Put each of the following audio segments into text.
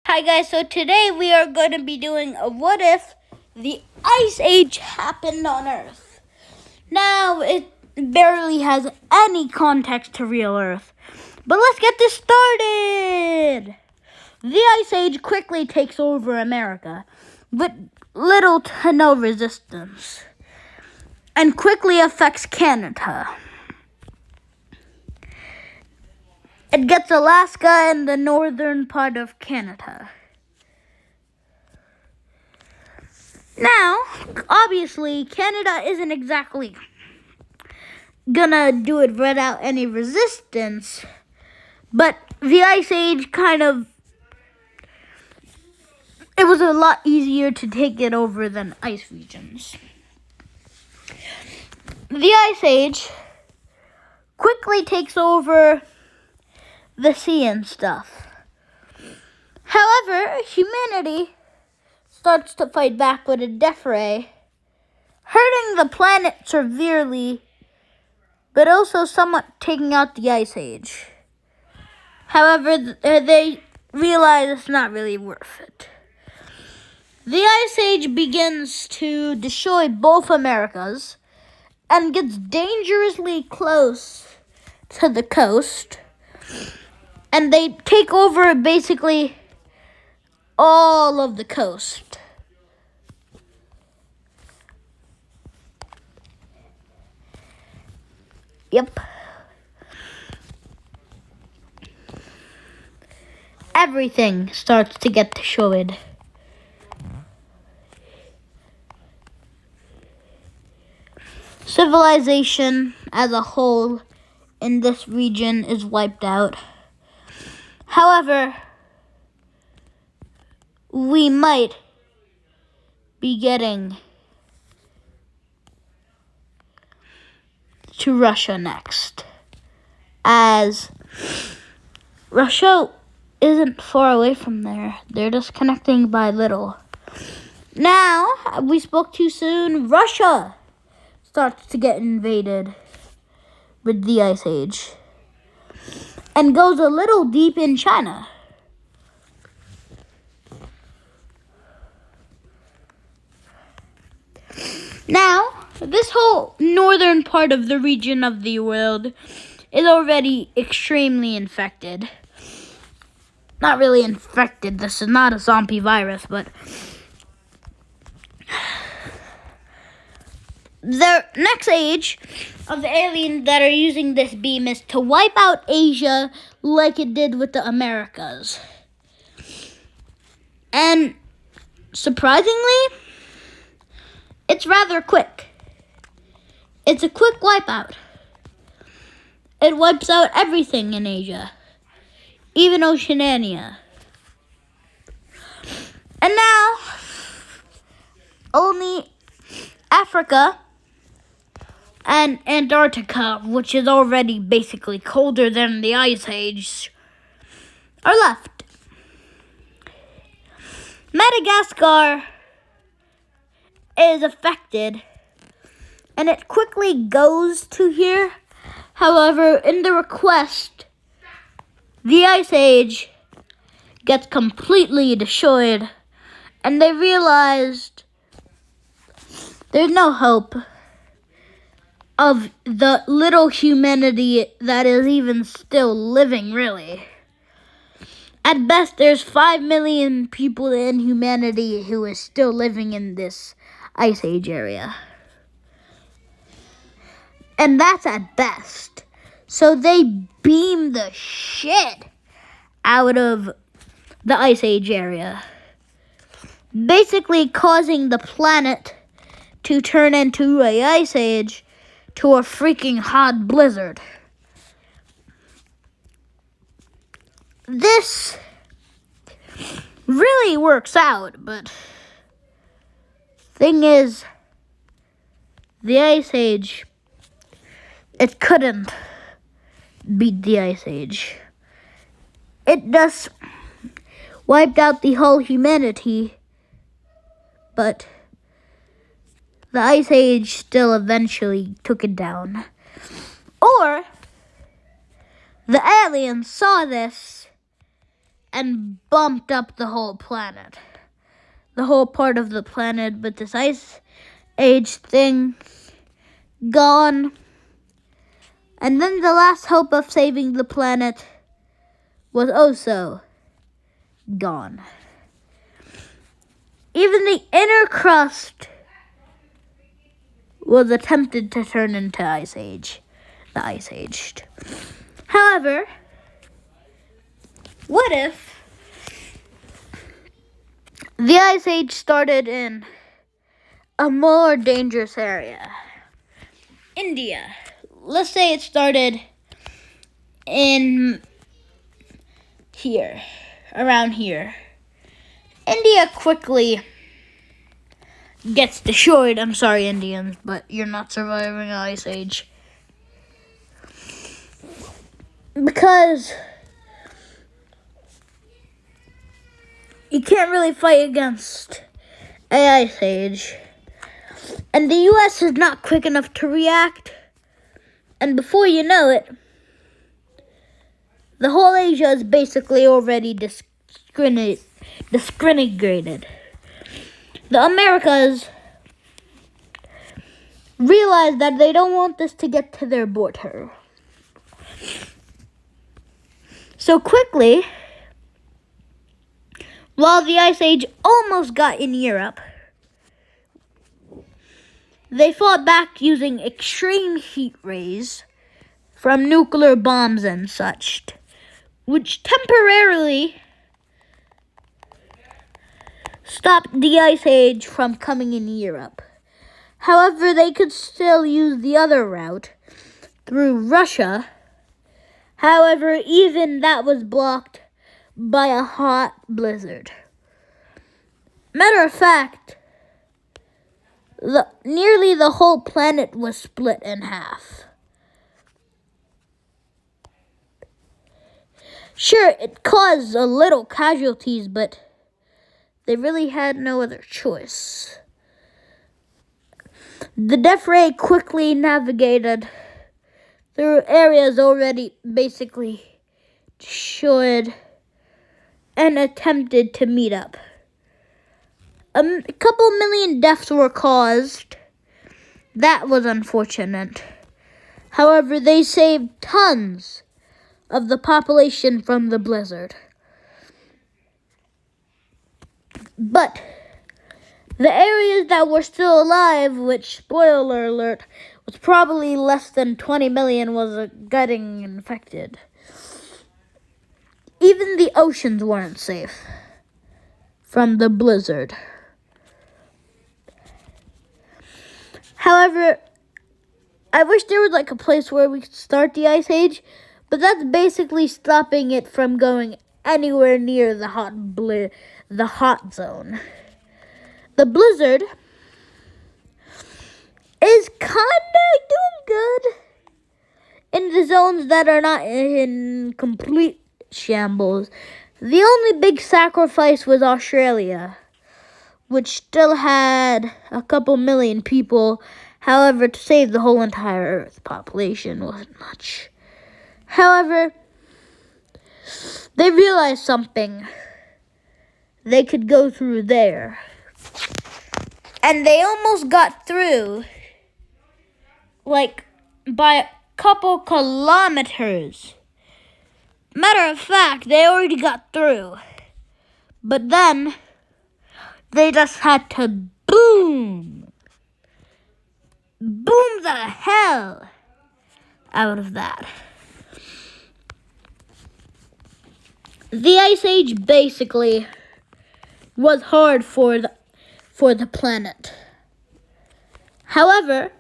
Hi guys, so today we are going to be doing a what if the Ice Age happened on Earth. Now, it barely has any context to real Earth, but let's get this started! The Ice Age quickly takes over America, with little to no resistance, and quickly affects Canada. It gets Alaska and the northern part of Canada. Now, obviously, Canada isn't exactly gonna do it without any resistance, but the Ice Age it was a lot easier to take it over than ice regions. The Ice Age quickly takes over the sea and stuff. However, humanity starts to fight back with a death ray, hurting the planet severely, but also somewhat taking out the Ice Age. However, they realize it's not really worth it. The Ice Age begins to destroy both Americas and gets dangerously close to the coast, and they take over basically all of the coast. Yep. Everything starts to get destroyed. Civilization as a whole in this region is wiped out. However, we might be getting to Russia next, as Russia isn't far away from there. They're just connecting by little. Now, we spoke too soon. Russia starts to get invaded with the Ice Age and goes a little deep in China. Now, this whole northern part of the region of the world is already extremely infected. Not really infected. This is not a zombie virus, but the next age of the aliens that are using this beam is to wipe out Asia like it did with the Americas. And surprisingly, it's rather quick. It's a quick wipeout. It wipes out everything in Asia, even Oceania. And now, only Africa and Antarctica, which is already basically colder than the Ice Age, are left. Madagascar is affected, and it quickly goes to here. However, in the request, the Ice Age gets completely destroyed, and they realized there's no hope of the little humanity that is even still living, really. At best, there's 5 million people in humanity who is still living in this Ice Age area. And that's at best. So they beam the shit out of the Ice Age area, basically causing the planet to turn into an Ice Age to a freaking hot blizzard. This really works out, but thing is, the Ice Age, it couldn't beat the Ice Age. It just wiped out the whole humanity, but the Ice Age still eventually took it down. Or the aliens saw this and bumped up the whole planet. The whole part of the planet with this ice age thing gone. And then the last hope of saving the planet was also gone. Even the inner crust was attempted to turn into the ice aged. However, what if the ice age started in a more dangerous area? India. Let's say it started in here, around here. India quickly gets destroyed. I'm sorry, Indians, but you're not surviving the ice age. Because you can't really fight against an ice age. And the US is not quick enough to react. And before you know it, the whole Asia is basically already disintegrated. The Americas realize that they don't want this to get to their border. So quickly, while the Ice Age almost got in Europe, they fought back using extreme heat rays from nuclear bombs and such, which temporarily stopped the Ice Age from coming in Europe. However, they could still use the other route through Russia. However, even that was blocked by a hot blizzard. Matter of fact, nearly the whole planet was split in half. Sure, it caused a little casualties, but they really had no other choice. The death ray quickly navigated through areas already basically destroyed and attempted to meet up. A couple million deaths were caused. That was unfortunate. However, they saved tons of the population from the blizzard. But the areas that were still alive, which, spoiler alert, was probably less than 20 million, was getting infected. Even the oceans weren't safe from the blizzard. However, I wish there was a place where we could start the Ice Age, but that's basically stopping it from going anywhere near the hot zone. The blizzard is kinda doing good in the zones that are not in complete shambles. The only big sacrifice was Australia, which still had a couple million people. However, to save the whole entire Earth population wasn't much. However, they realized something. They could go through there. And they almost got through, by a couple kilometers. Matter of fact, they already got through. But then, they just had to boom the hell out of that. The Ice Age basically was hard for the planet. However,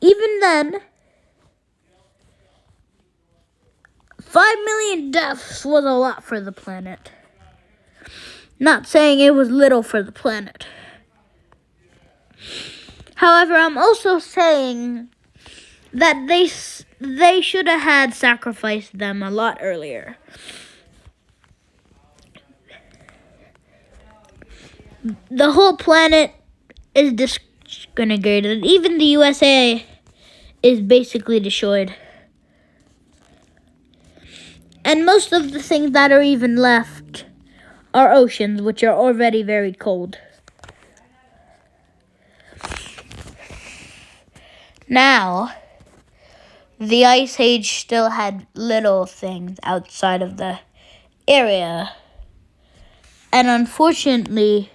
even then, 5 million deaths was a lot for the planet. Not saying it was little for the planet. However, I'm also saying that they should have had sacrificed them a lot earlier. The whole planet is disintegrated. Even the USA is basically destroyed. And most of the things that are even left our oceans, which are already very cold. Now, the Ice Age still had little things outside of the area. And unfortunately,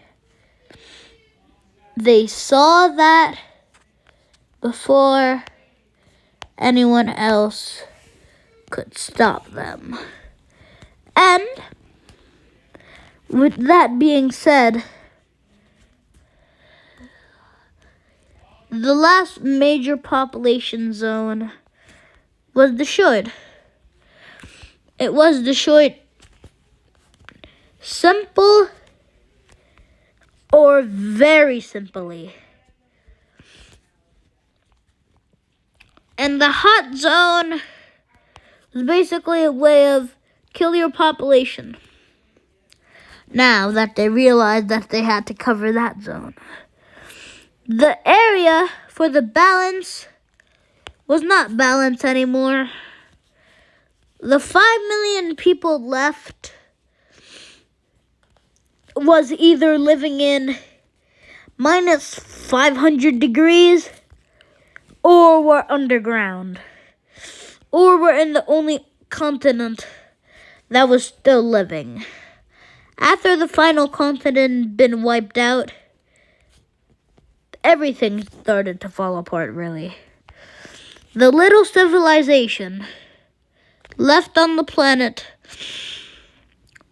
they saw that before anyone else could stop them. And with that being said, the last major population zone was destroyed. It was destroyed simple or very simply. And the hot zone was basically a way of kill your population. Now that they realized that they had to cover that zone. The area for the balance was not balanced anymore. The 5 million people left was either living in minus 500 degrees or were underground, or were in the only continent that was still living. After the final continent had been wiped out, everything started to fall apart, really. The little civilization left on the planet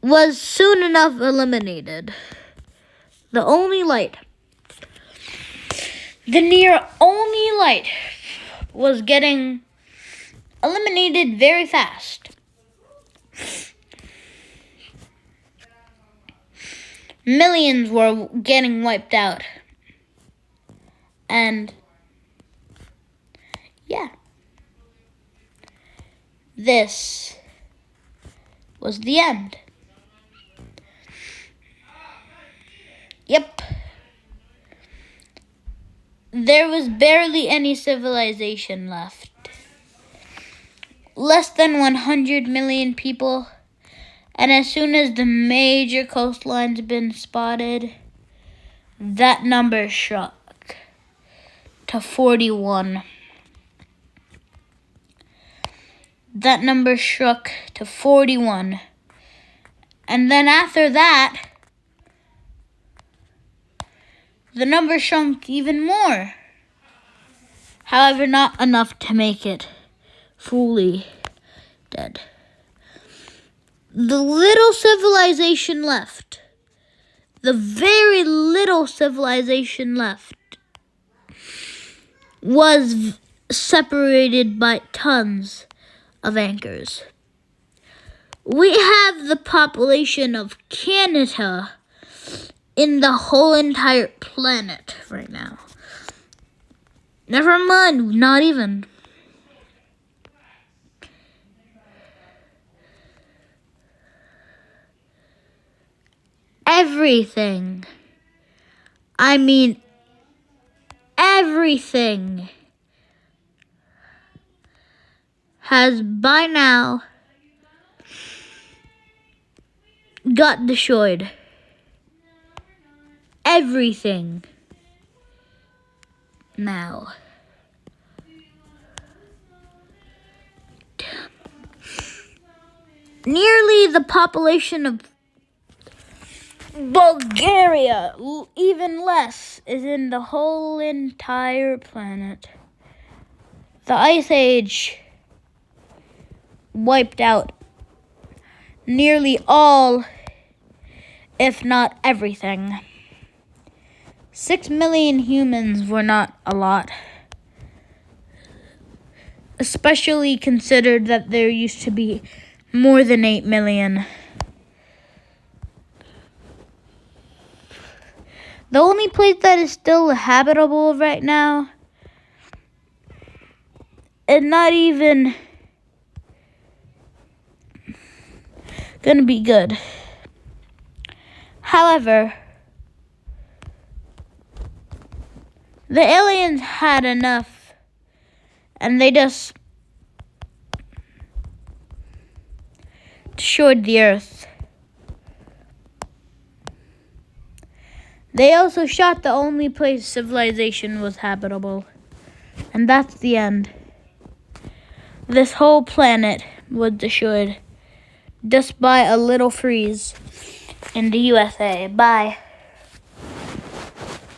was soon enough eliminated. The only light, the near only light, was getting eliminated very fast. Millions were getting wiped out. And yeah, this was the end. Yep. There was barely any civilization left. Less than 100 million people. And as soon as the major coastlines been spotted, that number shrunk to 41. That number shrunk to 41. And then after that, the number shrunk even more. However, not enough to make it fully dead. The little civilization left, the very little civilization left, was separated by tons of anchors. We have the population of Canada in the whole entire planet right now. Never mind, not even. Everything. I mean, everything has by now got destroyed. Everything. Now. Nearly the population of Bulgaria, even less, is in the whole entire planet. The Ice Age wiped out nearly all, if not everything. 6 million humans were not a lot, especially considered that there used to be more than 8 million. The only place that is still habitable right now, and not even gonna be good. However, the aliens had enough, and they just destroyed the Earth. They also shot the only place civilization was habitable. And that's the end. This whole planet was destroyed just by a little freeze in the USA. Bye.